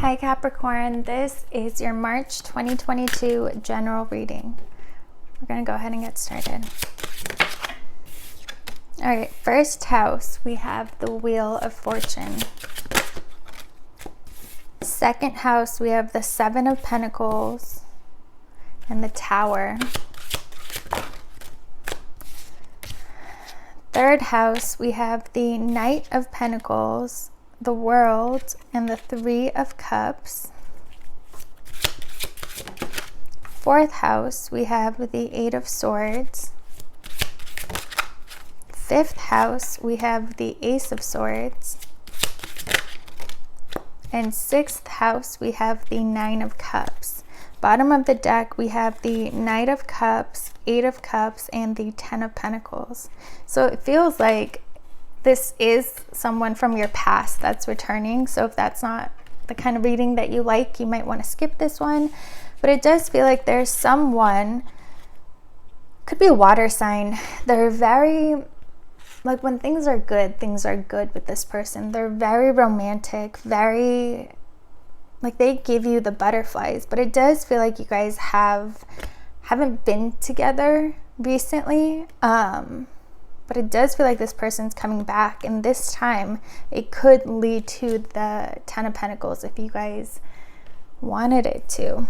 Hi Capricorn, this is your March 2022 general reading. We're going to go ahead and get started. All right, first house, we have the Wheel of Fortune. Second house, we have the Seven of Pentacles and the Tower. Third house, we have the Knight of Pentacles, the World, and the Three of Cups. Fourth house, we have the Eight of Swords. Fifth house, we have the Ace of Swords. And sixth house, we have the Nine of Cups. Bottom of the deck, we have the Knight of Cups, Eight of Cups, and the Ten of Pentacles. So it feels like this is someone from your past that's returning. So if that's not the kind of reading that you like, you might want to skip this one. But it does feel like there's someone, could be a water sign. They're very, like when things are good with this person. They're very romantic, very, like they give you the butterflies. But it does feel like you guys haven't been together recently. But it does feel like this person's coming back, and this time it could lead to the Ten of Pentacles if you guys wanted it to.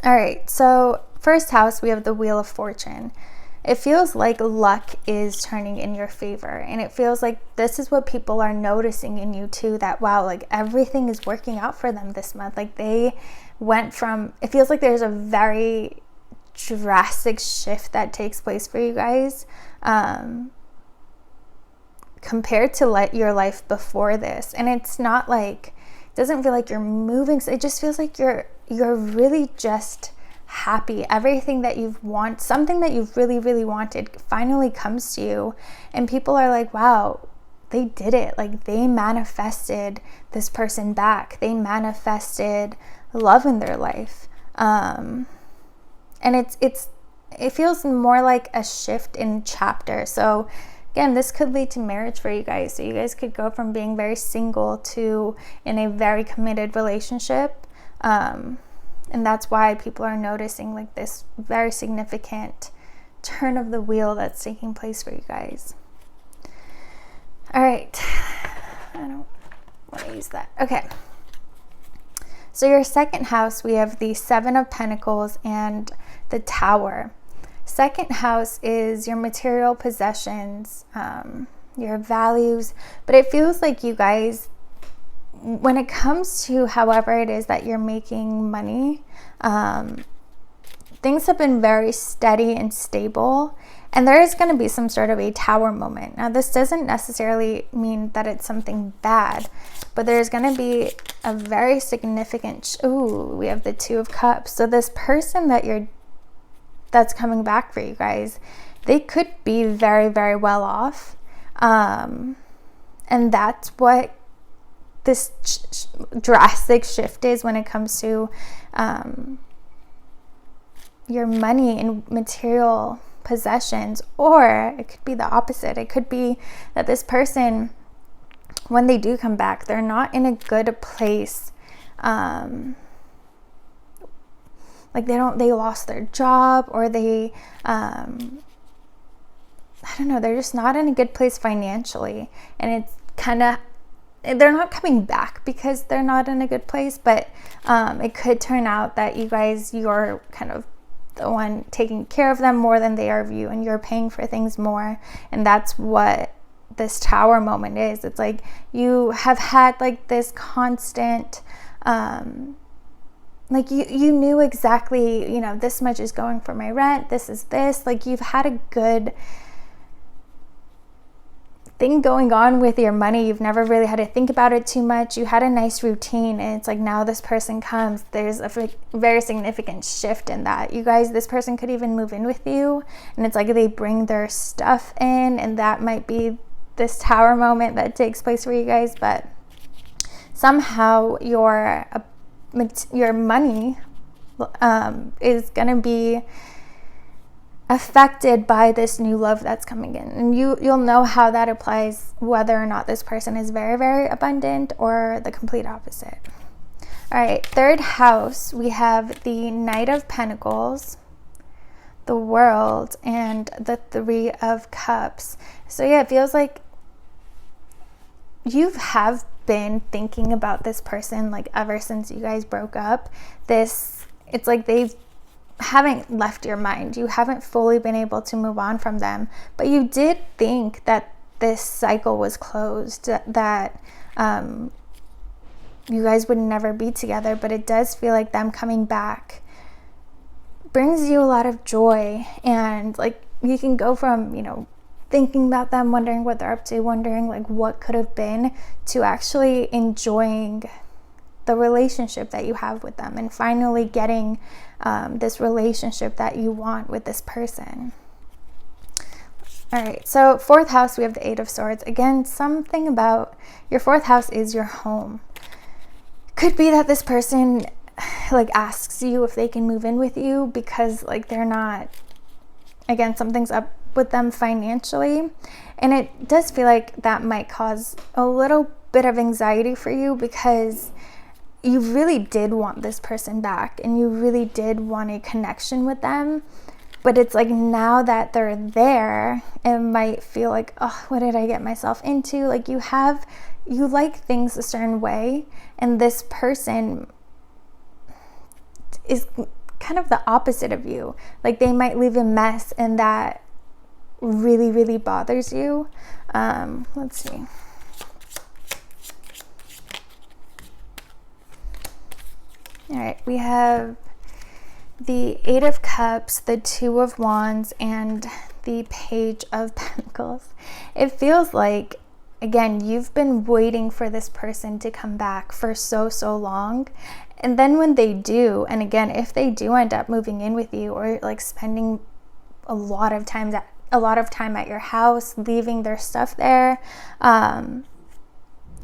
All right, so first house, we have the Wheel of Fortune. It feels like luck is turning in your favor, and it feels like this is what people are noticing in you too, that wow, like everything is working out for them this month. Like they went from, it feels like there's a very drastic shift that takes place for you guys compared to your life before this. And it's not like, it doesn't feel like you're moving, it just feels like you're really just happy. Everything that you've wanted, something that you've really wanted, finally comes to you, and people are like, wow, they did it. Like they manifested this person back, they manifested love in their life. And it feels more like a shift in chapter. So again, this could lead to marriage for you guys. So you guys could go from being very single to in a very committed relationship. And that's why people are noticing like this very significant turn of the wheel that's taking place for you guys. All right. I don't want to use that. Okay. So your second house, we have the Seven of Pentacles and the Tower. Second house is your material possessions, your values, but it feels like you guys, when it comes to however it is that you're making money, things have been very steady and stable, and there is going to be some sort of a tower moment. Now, this doesn't necessarily mean that it's something bad, but there's going to be a very significant, we have the Two of Cups. So this person that's coming back for you guys, they could be very well off. And that's what this drastic shift is when it comes to your money and material possessions. Or it could be the opposite. It could be that this person, when they do come back, they're not in a good place. Like they lost their job, or they, I don't know, they're just not in a good place financially. And it's kind of, they're not coming back because they're not in a good place, but it could turn out that you're kind of the one taking care of them more than they are of you, and you're paying for things more. And that's what this Tower moment is. It's like you have had like this constant, like you knew exactly, this much is going for my rent, this is this, like you've had a good thing going on with your money. You've never really had to think about it too much. You had a nice routine, and it's like now this person comes, there's a very significant shift in that. You guys, this person could even move in with you, and it's like they bring their stuff in, and that might be this Tower moment that takes place for you guys. But somehow your money is going to be affected by this new love that's coming in. And you'll know how that applies, whether or not this person is very, very abundant or the complete opposite. All right, third house, we have the Knight of Pentacles, the World, and the Three of Cups. So yeah, it feels like you have been thinking about this person like ever since you guys broke up. It's like they haven't left your mind. You haven't fully been able to move on from them, but you did think that this cycle was closed, that you guys would never be together. But it does feel like them coming back brings you a lot of joy, and like you can go from, you know, thinking about them, wondering what they're up to, wondering like what could have been, to actually enjoying the relationship that you have with them and finally getting this relationship that you want with this person. All right, so fourth house, we have the Eight of Swords. Again, something about your fourth house is your home. Could be that this person like asks you if they can move in with you because like they're not, again, something's up with them financially, and it does feel like that might cause a little bit of anxiety for you because you really did want this person back and you really did want a connection with them. But it's like now that they're there, it might feel like, oh, what did I get myself into? Like you like things a certain way, and this person is kind of the opposite of you. Like they might leave a mess, and that really, really bothers you. Let's see. All right, we have the Eight of Cups, the Two of Wands, and the Page of Pentacles. It feels like, again, you've been waiting for this person to come back for so long. And then when they do, and again, if they do end up moving in with you or like spending a lot of time at your house, leaving their stuff there,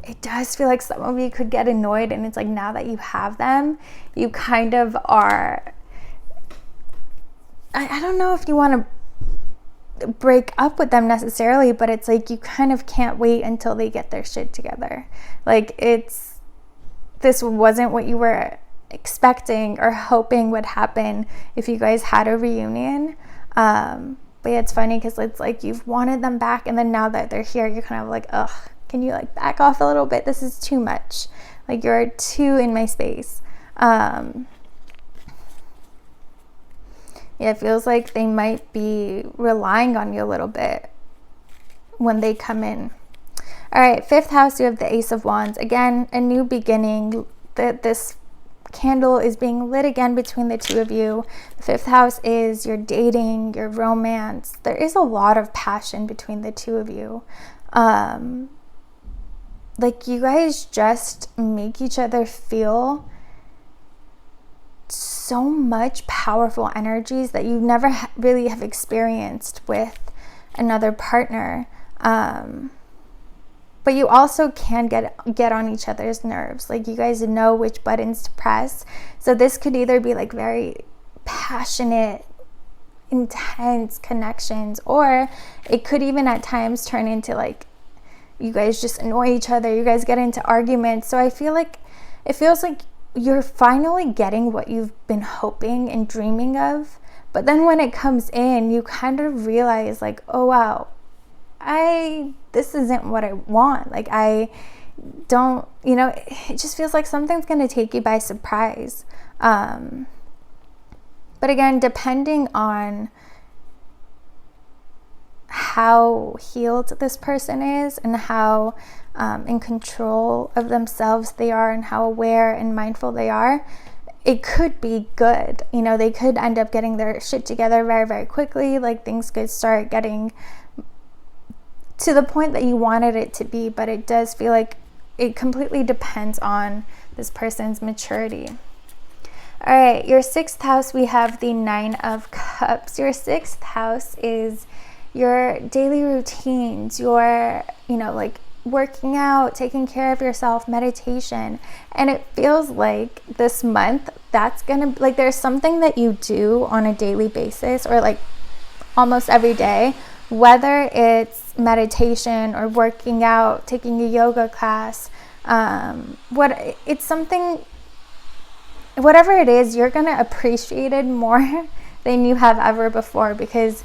it does feel like some of you could get annoyed. And it's like now that you have them, you kind of are, I don't know if you want to break up with them necessarily, but it's like you kind of can't wait until they get their shit together. Like this wasn't what you were expecting or hoping would happen if you guys had a reunion. But yeah, it's funny because it's like you've wanted them back, and then now that they're here, you're kind of like, ugh, can you like back off a little bit? This is too much. Like you're too in my space. Yeah, it feels like they might be relying on you a little bit when they come in. All right, fifth house, you have the Ace of Wands. Again, a new beginning. This candle is being lit again between the two of you. The fifth house is your dating, your romance. There is a lot of passion between the two of you. Like you guys just make each other feel so much powerful energies that you never really have experienced with another partner. But you also can get on each other's nerves. Like you guys know which buttons to press. So this could either be like very passionate, intense connections, or it could even at times turn into like you guys just annoy each other. You guys get into arguments. So I feel like it feels like you're finally getting what you've been hoping and dreaming of. But then when it comes in, you kind of realize like, oh wow, this isn't what I want. Like I don't, it just feels like something's going to take you by surprise. But again, depending on how healed this person is and how in control of themselves they are and how aware and mindful they are, it could be good. They could end up getting their shit together very, very quickly. Like things could start getting to the point that you wanted it to be, but it does feel like it completely depends on this person's maturity. All right, your sixth house, we have the Nine of Cups. Your sixth house is your daily routines, your, like working out, taking care of yourself, meditation. And it feels like this month, that's gonna, like there's something that you do on a daily basis or like almost every day, whether it's meditation or working out, taking a yoga class, it's something, whatever it is, you're going to appreciate it more than you have ever before, because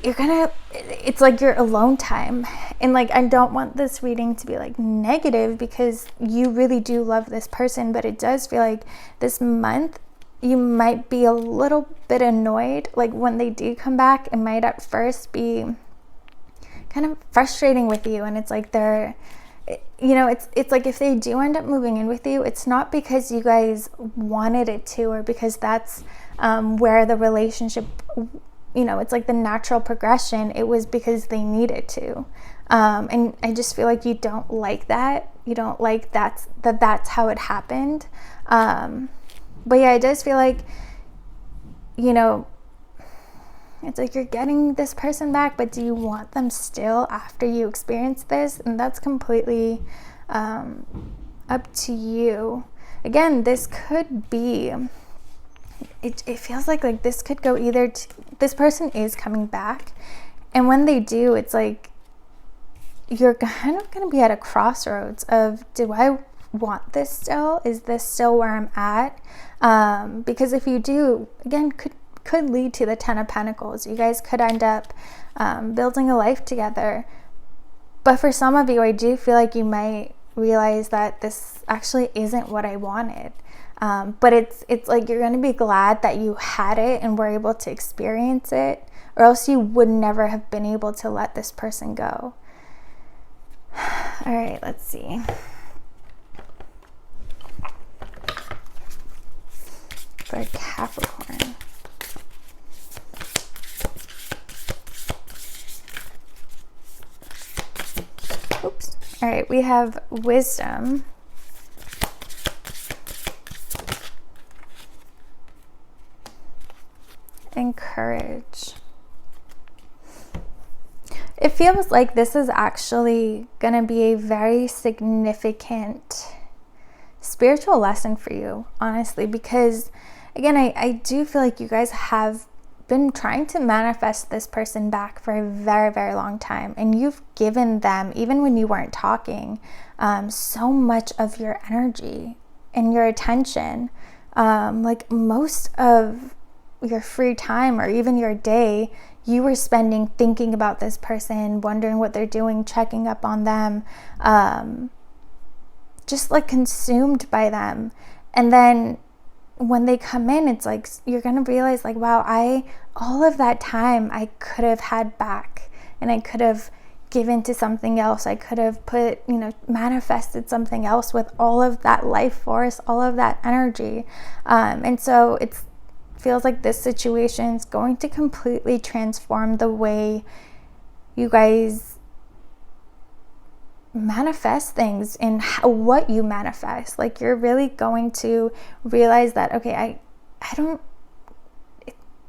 it's like your alone time. And like, I don't want this reading to be like negative, because you really do love this person, but it does feel like this month you might be a little bit annoyed. Like when they do come back, it might at first be kind of frustrating with you, and it's like it's like if they do end up moving in with you, it's not because you guys wanted it to, or because that's where the relationship, it's like the natural progression. It was because they needed to. And I just feel like you don't like that. You don't like that's how it happened. But yeah, it does feel like, it's like you're getting this person back, but do you want them still after you experience this? And that's completely up to you. Again, this could be, it feels like this could go either this person is coming back, and when they do, it's like you're kind of going to be at a crossroads of, do I want this still? Is this still where I'm at? Because if you do, again, could lead to the 10 of Pentacles. You guys could end up building a life together. But for some of you, I do feel like you might realize that this actually isn't what I wanted. But it's like you're going to be glad that you had it and were able to experience it, or else you would never have been able to let this person go. All right, let's see. For Capricorn. Oops. All right, we have wisdom. And courage. It feels like this is actually going to be a very significant spiritual lesson for you, honestly, because again, I do feel like you guys have been trying to manifest this person back for a very, very long time, and you've given them, even when you weren't talking, so much of your energy and your attention. Like most of your free time, or even your day, you were spending thinking about this person, wondering what they're doing, checking up on them, just like consumed by them. And then when they come in, it's like you're gonna realize like, wow, all of that time I could have had back, and I could have given to something else. I could have manifested something else with all of that life force, all of that energy. And so it feels like this situation is going to completely transform the way you guys manifest things and what you manifest. Like you're really going to realize that, okay,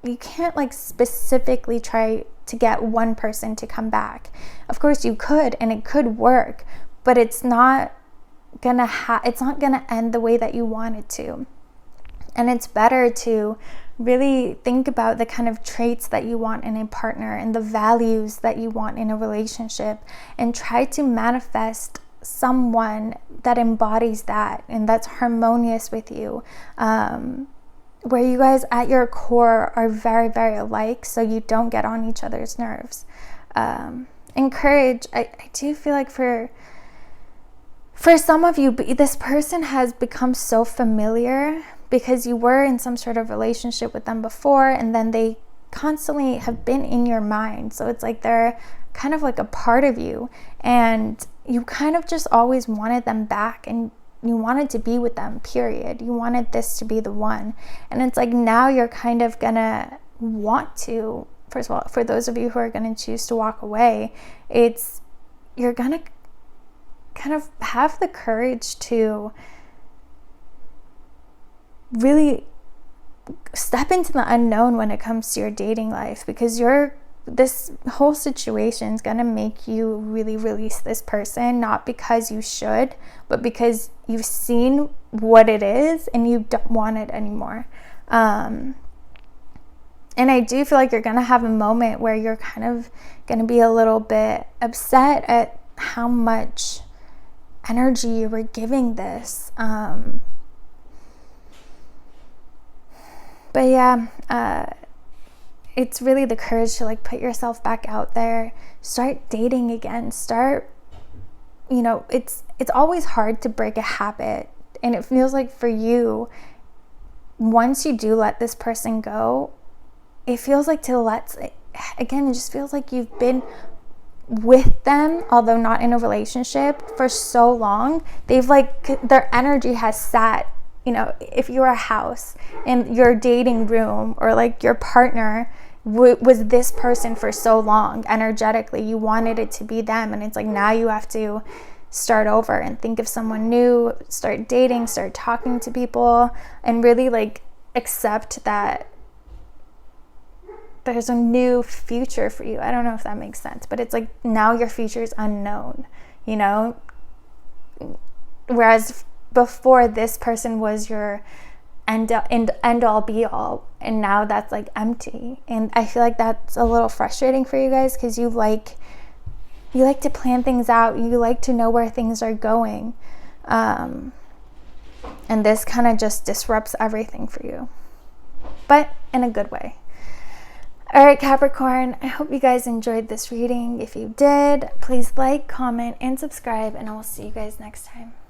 you can't like specifically try to get one person to come back. Of course you could, and it could work, but it's not gonna end the way that you want it to. And it's better to really think about the kind of traits that you want in a partner and the values that you want in a relationship, and try to manifest someone that embodies that and that's harmonious with you, where you guys at your core are very, very alike, so you don't get on each other's nerves. And courage, I do feel like for some of you, this person has become so familiar because you were in some sort of relationship with them before, and then they constantly have been in your mind. So it's like they're kind of like a part of you, and you kind of just always wanted them back, and you wanted to be with them, period. You wanted this to be the one. And it's like now you're kind of gonna want to, first of all, for those of you who are gonna choose to walk away, you're gonna kind of have the courage to really step into the unknown when it comes to your dating life, because this whole situation is going to make you really release this person, not because you should, but because you've seen what it is and you don't want it anymore. And And I do feel like you're going to have a moment where you're kind of going to be a little bit upset at how much energy you were giving this. But yeah, it's really the courage to like put yourself back out there, start dating again, start, you know, it's always hard to break a habit. And it feels like for you, once you do let this person go, it feels like again, it just feels like you've been with them, although not in a relationship, for so long. They've like, their energy has sat, you know, if you're a house and your dating room or like your partner was this person for so long, energetically, you wanted it to be them. And it's like, now you have to start over and think of someone new, start dating, start talking to people, and really like accept that there's a new future for you. I don't know if that makes sense, but it's like now your future is unknown, you know? Whereas before, this person was your end all be all, and now that's like empty. And I feel like that's a little frustrating for you guys, because you like to plan things out, you like to know where things are going, and this kind of just disrupts everything for you, but in a good way. All right, Capricorn, I hope you guys enjoyed this reading. If you did, please like, comment, and subscribe, and I will see you guys next time.